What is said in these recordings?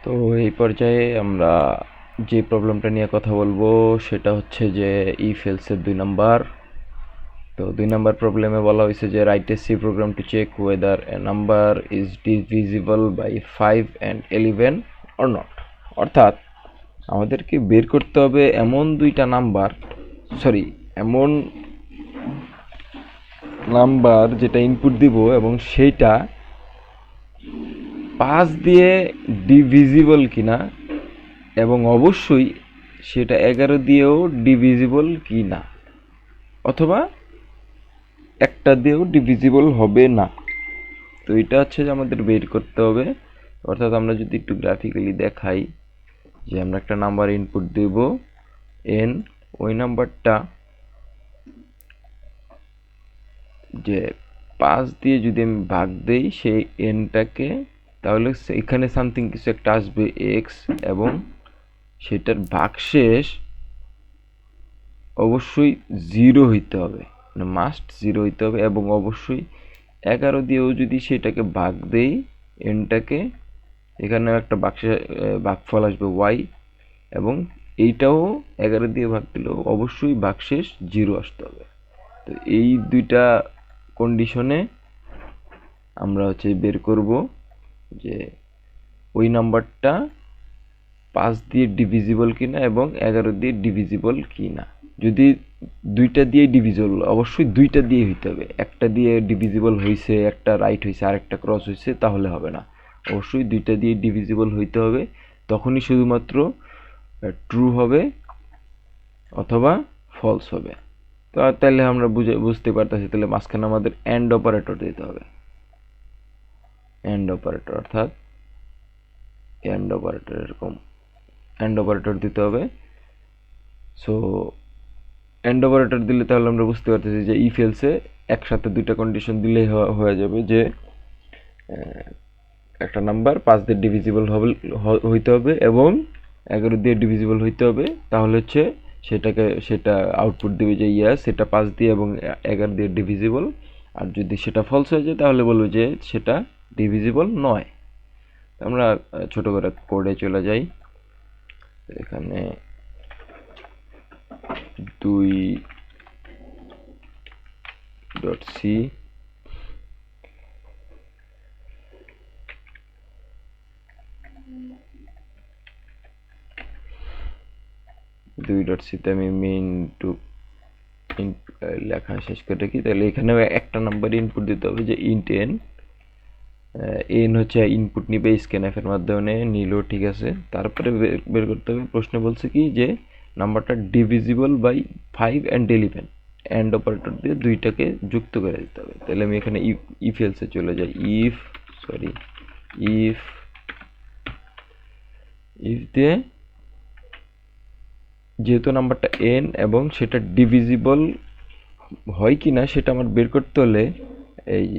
তো এই পর্যায়ে আমরা যে প্রবলেমটা নিয়ে কথা বলবো সেটা হচ্ছে যে ইফ এলসের 2 নাম্বার। তো 2 নাম্বার প্রবলেমে বলা হয়েছে যে write a C program to check whether a number is divisible by 5 and 11 or not. অর্থাৎ আমাদেরকে বের করতে হবে এমন এমন নাম্বার যেটা ইনপুট দিব এবং সেইটা 5 দিয়ে ডিভিজিবল কিনা এবং অবশ্যই সেটা 11 দিয়েও ডিভিজিবল কিনা, অথবা একটা দিয়েও ডিভিজিবল হবে না। তো এটা হচ্ছে যে আমাদের বের করতে হবে। অর্থাৎ আমরা যদি একটু গ্রাফিক্যালি দেখাই যে আমরা একটা নাম্বার ইনপুট দেব n, ওই নাম্বারটা যে 5 দিয়ে যদি আমি ভাগ দেই সেই nটাকে, তাহলে এখানে সামথিং কিছু একটা আসবে x, এবং সেটার ভাগশেষ অবশ্যই 0 হইতে হবে, মানে মাস্ট 0 হইতে হবে। এবং অবশ্যই 11 দিয়েও যদি সেটাকে ভাগ দেই nটাকে, এখানে একটা ভাগফল আসবে y, এবং এইটাও 11 দিয়ে ভাগ দিলেও অবশ্যই ভাগশেষ 0 আসতে হবে। তো এই দুইটা কন্ডিশনে আমরা হচ্ছে বের করব যে ওই নাম্বারটা 5 দিয়ে ডিভিজিবল কিনা এবং 11 দিয়ে ডিভিজিবল কিনা। যদি দুইটা দিয়ে ডিভিজিবল, অবশ্যই দুইটা দিয়ে হইতে হবে। একটা দিয়ে ডিভিজিবল হয়েছে, একটা রাইট হয়েছে, আর একটা ক্রস হয়েছে, তাহলে হবে না। অবশ্যই দুইটা দিয়ে ডিভিজিবল হইতে হবে, তখনই শুধুমাত্র ট্রু হবে অথবা ফলস হবে। তো তাহলে আমরা বুঝতে পারতেছি, তাহলে মাঝখানে আমাদের এন্ড অপারেটর দিতে হবে। এন্ড অপারেটর অর্থাৎ এন্ড অপারেটর, এরকম এন্ড অপারেটর দিতে হবে। সো এন্ড অপারেটর দিলে তাহলে আমরা বুঝতে পারতেছি যে ইফ এলসে একসাথে দুইটা কন্ডিশন দিলেই হয়ে যাবে যে একটা নাম্বার 5 দিয়ে ডিভিজিবল হইতে হবে এবং 11 দিয়ে ডিভিজিবল হইতে হবে, তাহলে হচ্ছে সেটা আউটপুট দিবে যে ইয়াস সেটা 5 দিয়ে এবং 11 দিয়ে ডিভিজিবল। আর যদি সেটা ফলস হয়ে যায় তাহলে বলবো যে সেটা ডিভিজিবল নয়। আমরা ছোট করে কোডে চলে যাই। এখানে 2.c তে আমি মেইন টু লেখা শেষ করে রাখি। তাহলে এখানে একটা নাম্বার ইনপুট দিতে হবে যে ইন্ট এন হচ্ছে ইনপুট নিবে স্ক্যানএফ এর মাধ্যমে নিল, ঠিক আছে। তারপরে বের করতে হবে, প্রশ্ন বলছে কি যে নাম্বারটা divisible by 5 and 11, and operator দিয়ে দুইটাকে যুক্ত করে দিতে হবে। তাহলে আমি এখানে ইফ এলসে চলে যাই। ইফ দিয়ে যেহেতু নাম্বারটা n এবং সেটা ডিভিজিবল হয় কিনা সেটা আমার বের করতে হলে এই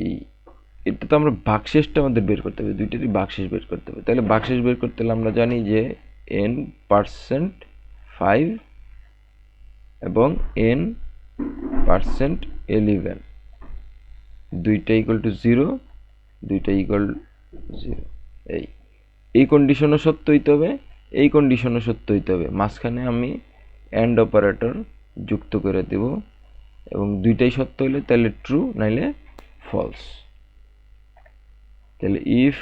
এটা তো আমরা ভাগশেষটা আমাদের বের করতে হবে, দুইটারই ভাগশেষ বের করতে হবে। তাহলে ভাগশেষ বের করতে হলে আমরা জানি যে n% 5 এবং n%11 দুইটা ইকুয়াল টু 0, দুইটা ইকুয়াল 0। এই কন্ডিশনও সত্য হইতে হবে, এই কন্ডিশনও সত্য হইতে হবে। মাঝখানে আমি এন্ড অপারেটর যুক্ত করে দেব, এবং দুইটাই সত্য হলে তাহলে ট্রু, নাইলে ফলস। তাহলে ইফ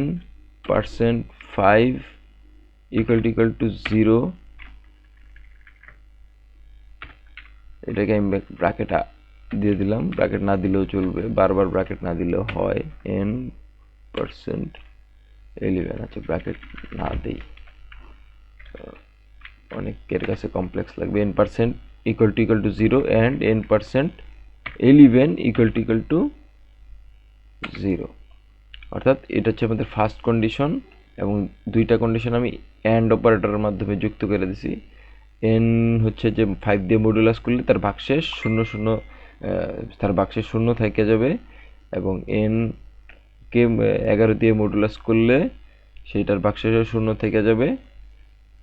n%5 ইকুয়াল টু 0, এটাকে আমি ব্র্যাকেট দিয়ে দিলাম, ব্র্যাকেট না দিলেও চলবে, বারবার ব্র্যাকেট না দিলেও হয়। n%11, আচ্ছা ব্র্যাকেট না দিই, অনেকের কাছে কমপ্লেক্স লাগবে। n% equal to 0 and n%11 equal to 0, অর্থাৎ এটা হচ্ছে আমাদের ফার্স্ট কন্ডিশন। এবং দুইটা কন্ডিশন আমি অ্যান্ড অপারেটরের মাধ্যমে যুক্ত করে দিছি। n হচ্ছে যে 5 দিয়ে মডুলাস করলে তার ভাগশেষ 0 থেকে যাবে, এবং n কে 11 দিয়ে মডুলাস করলে সেইটার ভাগশেষ 0 থেকে যাবে।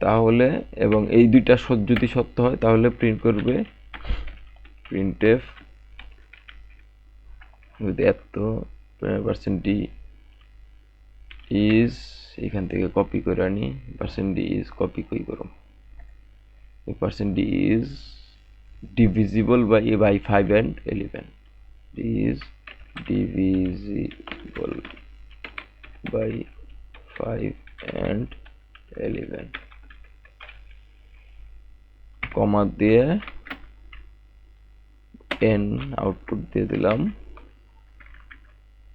তাহলে এবং এই দুইটা যদি সত্য হয় তাহলে প্রিন্ট করবে printf with এত % is এখান থেকে কপি করে আনি পার্সেন্ট ডি ইজ কপি কই করো percent d is divisible by 5 and 11 d is divisible by 5 and 11 কমা দিয়ে n আউটপুট দিয়ে দিলাম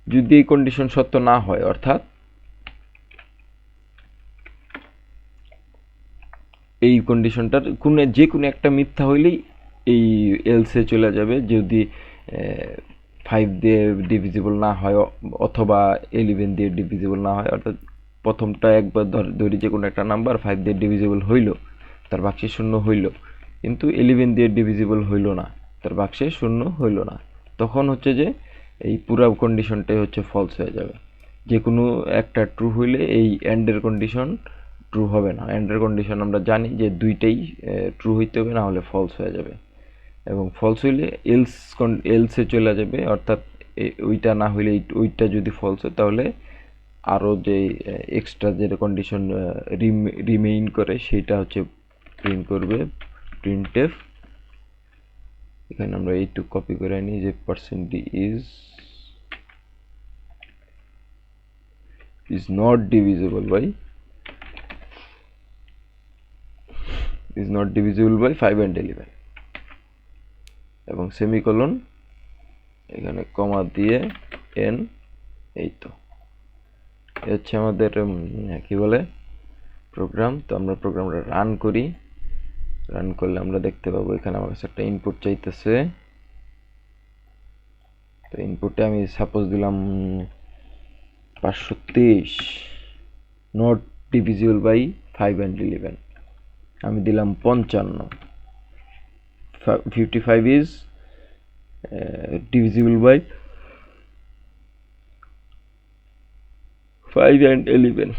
যদি এই কন্ডিশন সত্য না হয় অর্থাৎ এই কন্ডিশনটার যে কোনো একটা মিথ্যা হইলেই এই এলসে চলে যাবে যদি 5 দিয়ে ডিভিজিবল না হয় অথবা 11 দিয়ে ডিভিজিবল না হয় অর্থাৎ প্রথমটা একবার ধরি যে কোনো একটা নাম্বার 5 দিয়ে ডিভিজিবল হইল তার বাক্সে শূন্য হইল কিন্তু 11 দিয়ে ডিভিজিবল হইল না তার বাক্সে শূন্য হইল না তখন হচ্ছে যে এই পুরো কন্ডিশনটাই হচ্ছে ফলস হয়ে যাবে যে কোনো একটা ট্রু হইলে এই এন্ডের কন্ডিশন ট্রু হবে না এন্ডের কন্ডিশন আমরা জানি যে দুইটাই ট্রু হইতে হবে না হলে ফলস হয়ে যাবে এবং ফলস হইলে এলসে চলে যাবে অর্থাৎ ওইটা না হইলে ওইটা যদি ফলস হয় তাহলে আরও যে এক্সট্রা যে কন্ডিশন রিমেইন করে সেটা হচ্ছে প্রিন্ট করবে printf এখানে আমরা এইটুকু কপি করে নিই যে percent D is not divisible by 5 and 11 এবং সেমিকোলন এখানে কমা দিয়ে n এই তো হচ্ছে আমাদের কি বলে প্রোগ্রাম তো আমরা প্রোগ্রামটা রান করি রান করলে আমরা দেখতে পাবো এখানে আমার কাছে একটা ইনপুট চাইতেছে তো ইনপুটে আমি সাপোজ দিলাম 523 নট ডিভিজিবল বাই 5 and 11 আমি দিলাম 55 55 is divisible by 5 and 11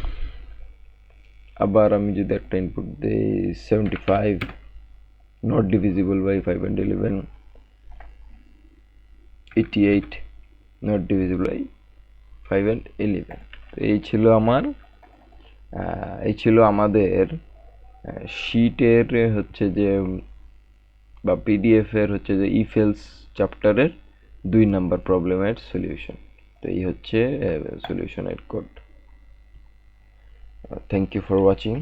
আবার আমি যদি একটা ইনপুট দেই 75 not divisible by 5 and 11 88 not divisible by 5 and 11 তো এই ছিল আমাদের শীটের হচ্ছে যে বা পিডিএফ এর হচ্ছে যে ইফ এলস চ্যাপ্টারের 2 নাম্বার প্রবলেমের সলিউশন তো এই হচ্ছে সলিউশনের code thank you for watching